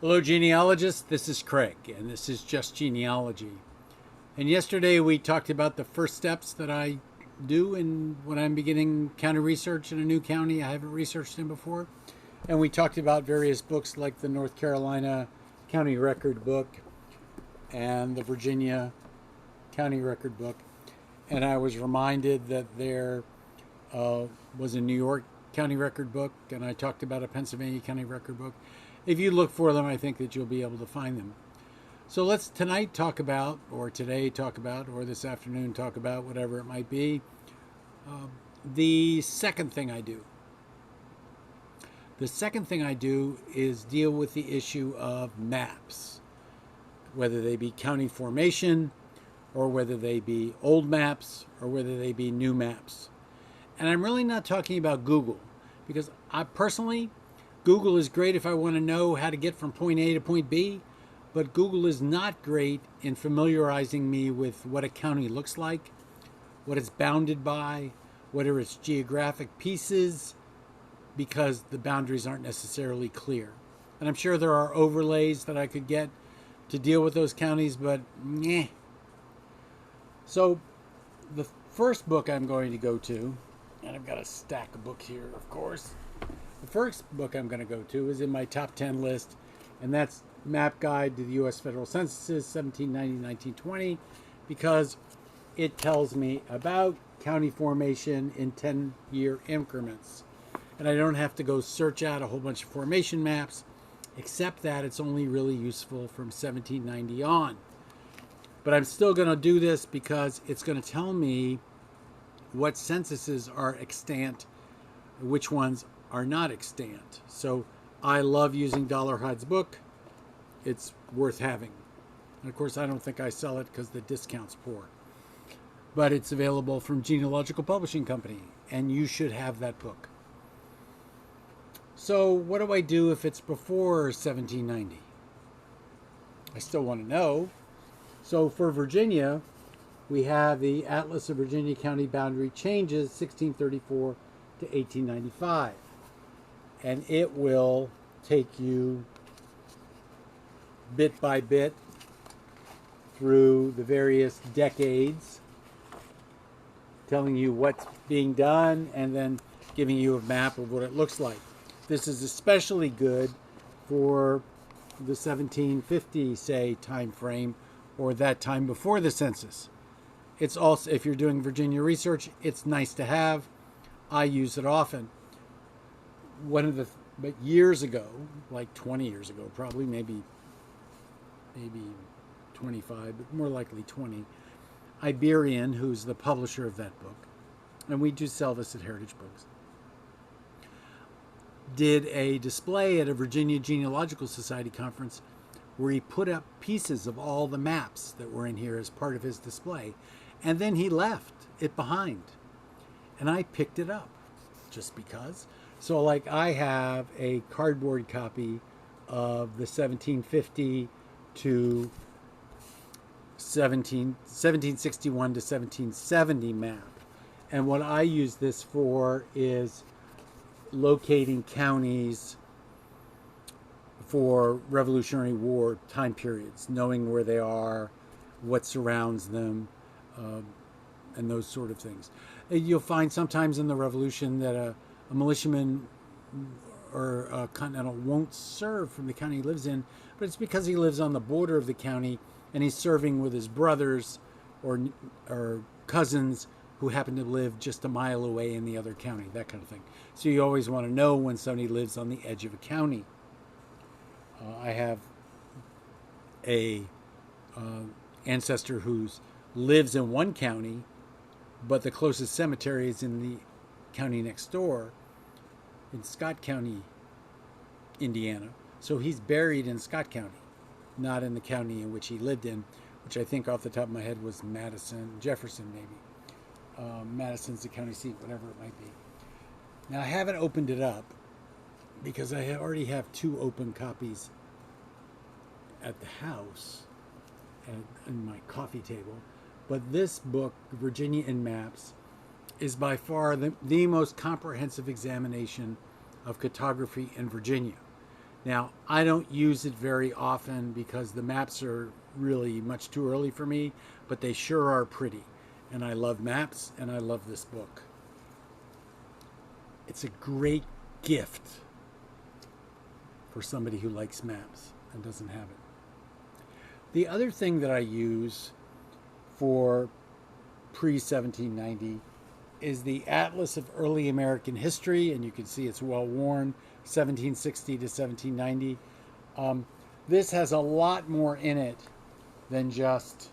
Hello, genealogists. This is Craig, and this is Just Genealogy. And yesterday we talked about the first steps that I do when I'm beginning county research in a new county I haven't researched in before. And we talked about various books like the North Carolina County Record book and the Virginia County Record book. And I was reminded that there was a New York County Record book, and I talked about a Pennsylvania County Record book. If you look for them, I think that you'll be able to find them. So let's tonight talk about, or today talk about, or this afternoon talk about, whatever it might be, the second thing I do. The second thing I do is deal with the issue of maps, whether they be county formation, or whether they be old maps, or whether they be new maps. And I'm really not talking about Google, because I personally, Google is great if I want to know how to get from point A to point B, but Google is not great in familiarizing me with what a county looks like, what it's bounded by, what are its geographic pieces, because the boundaries aren't necessarily clear. And I'm sure there are overlays that I could get to deal with those counties, but meh. So the first book I'm going to go to, and I've got a stack of books here, of course. The first book I'm going to go to is in my top 10 list, and that's Map Guide to the U.S. Federal Censuses, 1790-1920, because it tells me about county formation in 10-year increments. And I don't have to go search out a whole bunch of formation maps, except that it's only really useful from 1790 on. But I'm still going to do this because it's going to tell me what censuses are extant, which ones are not extant. So I love using Dollar Hyde's book. It's worth having. And of course, I don't think I sell it because the discount's poor. But it's available from Genealogical Publishing Company, and you should have that book. So what do I do if it's before 1790? I still want to know. So for Virginia, we have the Atlas of Virginia County Boundary Changes, 1634 to 1895. And it will take you bit by bit through the various decades, telling you what's being done and then giving you a map of what it looks like. This is especially good for the 1750, say, time frame, or that time before the census. It's also, if you're doing Virginia research, it's nice to have. I use it often. But years ago, like 20 years ago, probably maybe 25, but more likely 20, Iberian, who's the publisher of that book, and we do sell this at Heritage Books, did a display at a Virginia Genealogical Society conference where he put up pieces of all the maps that were in here as part of his display, and then he left it behind. And I picked it up just because. So like I have a cardboard copy of the 1750 to 1761 to 1770 map. And what I use this for is locating counties for Revolutionary War time periods, knowing where they are, what surrounds them, and those sort of things. You'll find sometimes in the Revolution that a militiaman or a continental won't serve from the county he lives in, but it's because he lives on the border of the county and he's serving with his brothers or cousins who happen to live just a mile away in the other county, that kind of thing. So you always want to know when somebody lives on the edge of a county. I have a ancestor who lives in one county, but the closest cemetery is in the county next door, in Scott County, Indiana. So he's buried in Scott County, not in the county in which he lived in, which I think off the top of my head was Jefferson maybe. Madison's the county seat, whatever it might be. Now I haven't opened it up because I already have 2 open copies at the house and in my coffee table. But this book, Virginia in Maps, is by far the most comprehensive examination of cartography in Virginia. Now, I don't use it very often because the maps are really much too early for me, but they sure are pretty. And I love maps, and I love this book. It's a great gift for somebody who likes maps and doesn't have it. The other thing that I use for pre-1790 is the Atlas of Early American History, and you can see it's well worn, 1760 to 1790. This has a lot more in it than just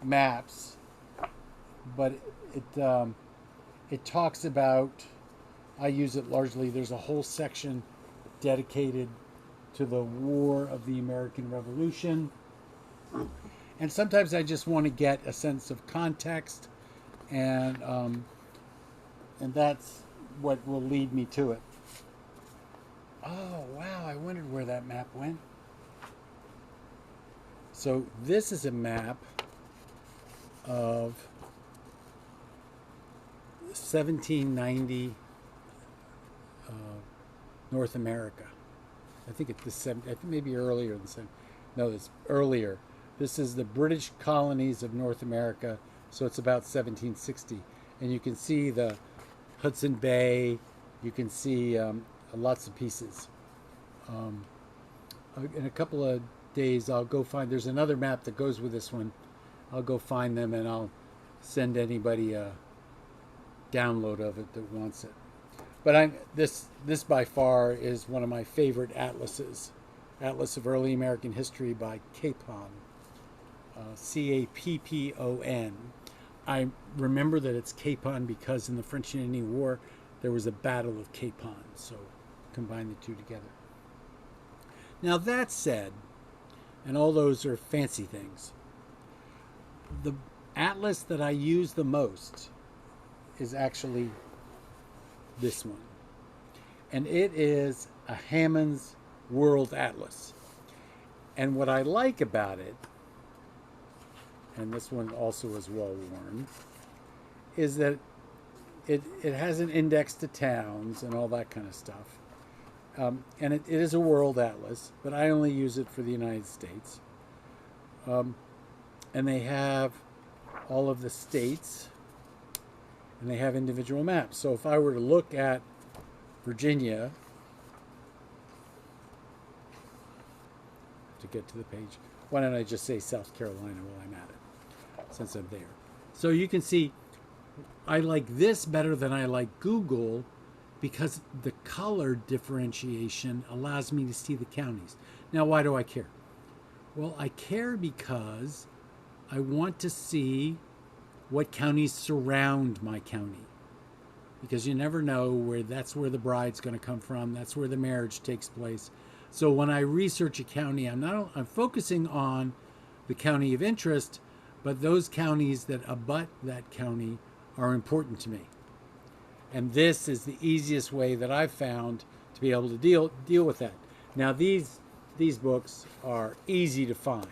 maps, but it talks about, I use it largely, there's a whole section dedicated to the War of the American Revolution. And sometimes I just want to get a sense of context, and that's what will lead me to it. Oh, wow, I wondered where that map went. So this is a map of 1790 North America. I think it's I think maybe earlier than 7. No, it's earlier. This is the British colonies of North America, so it's about 1760. And you can see the Hudson Bay. You can see lots of pieces. In a couple of days, I'll go find, there's another map that goes with this one. I'll go find them, and I'll send anybody a download of it that wants it. But this by far is one of my favorite atlases. Atlas of Early American History by Capon. Cappon. I remember that it's Capon because in the French and Indian War there was a Battle of Capon, so combine the two together. Now that said, and all those are fancy things, the atlas that I use the most is actually this one. And it is a Hammond's World Atlas. And what I like about it, and this one also is well worn, is that it has an index to towns and all that kind of stuff. And it is a world atlas, but I only use it for the United States. And they have all of the states, and they have individual maps. So if I were to look at Virginia, to get to the page, why don't I just say South Carolina while I'm at it, since I'm there. So you can see I like this better than I like Google because the color differentiation allows me to see the counties. Now, why do I care? Well, I care because I want to see what counties surround my county. Because you never know where that's where the bride's going to come from. That's where the marriage takes place. So when I research a county, I'm focusing on the county of interest, but those counties that abut that county are important to me. And this is the easiest way that I've found to be able to deal with that. Now these books are easy to find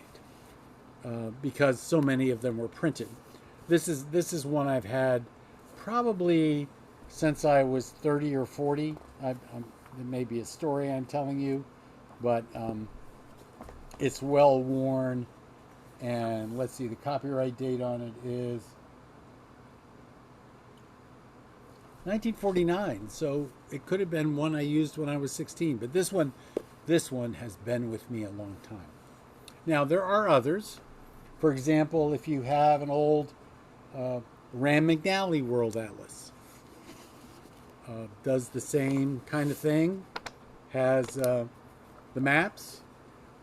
because so many of them were printed. This is one I've had probably since I was 30 or 40. There may be a story I'm telling you, but it's well worn. And let's see, the copyright date on it is 1949. So it could have been one I used when I was 16. But this one has been with me a long time. Now there are others. For example, if you have an old Rand McNally World Atlas, does the same kind of thing, has the maps,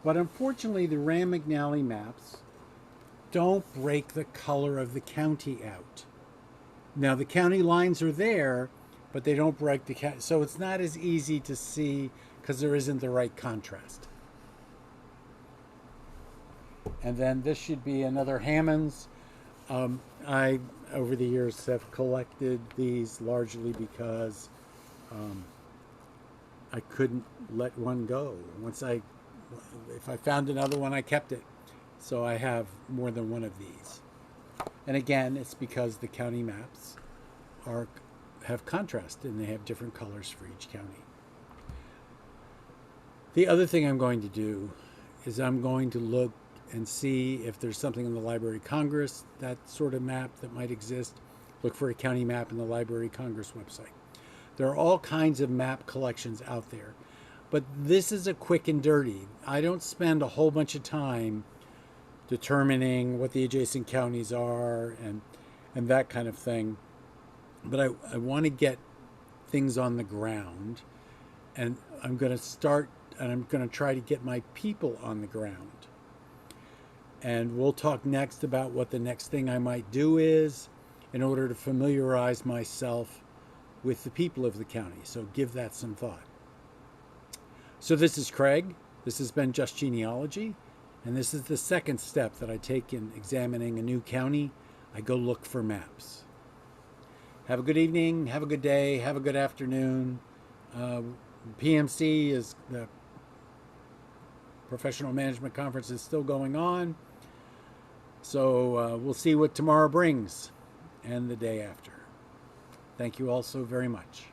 but unfortunately the Rand McNally maps don't break the color of the county out. Now the county lines are there, but they don't break the county, so it's not as easy to see because there isn't the right contrast. And then this should be another Hammonds. I, over the years, have collected these largely because I couldn't let one go. If I found another one, I kept it. So I have more than one of these. And again, it's because the county maps have contrast and they have different colors for each county. The other thing I'm going to do is I'm going to look and see if there's something in the Library of Congress, that sort of map that might exist. Look for a county map in the Library of Congress website. There are all kinds of map collections out there, but this is a quick and dirty. I don't spend a whole bunch of time determining what the adjacent counties are and that kind of thing. But I want to get things on the ground, and I'm going to start and I'm going to try to get my people on the ground. And we'll talk next about what the next thing I might do is in order to familiarize myself with the people of the county. So give that some thought. So this is Craig. This has been Just Genealogy. And this is the second step that I take in examining a new county. I go look for maps. Have a good evening, have a good day, have a good afternoon. PMC is the Professional Management Conference is still going on. So we'll see what tomorrow brings and the day after. Thank you all so very much.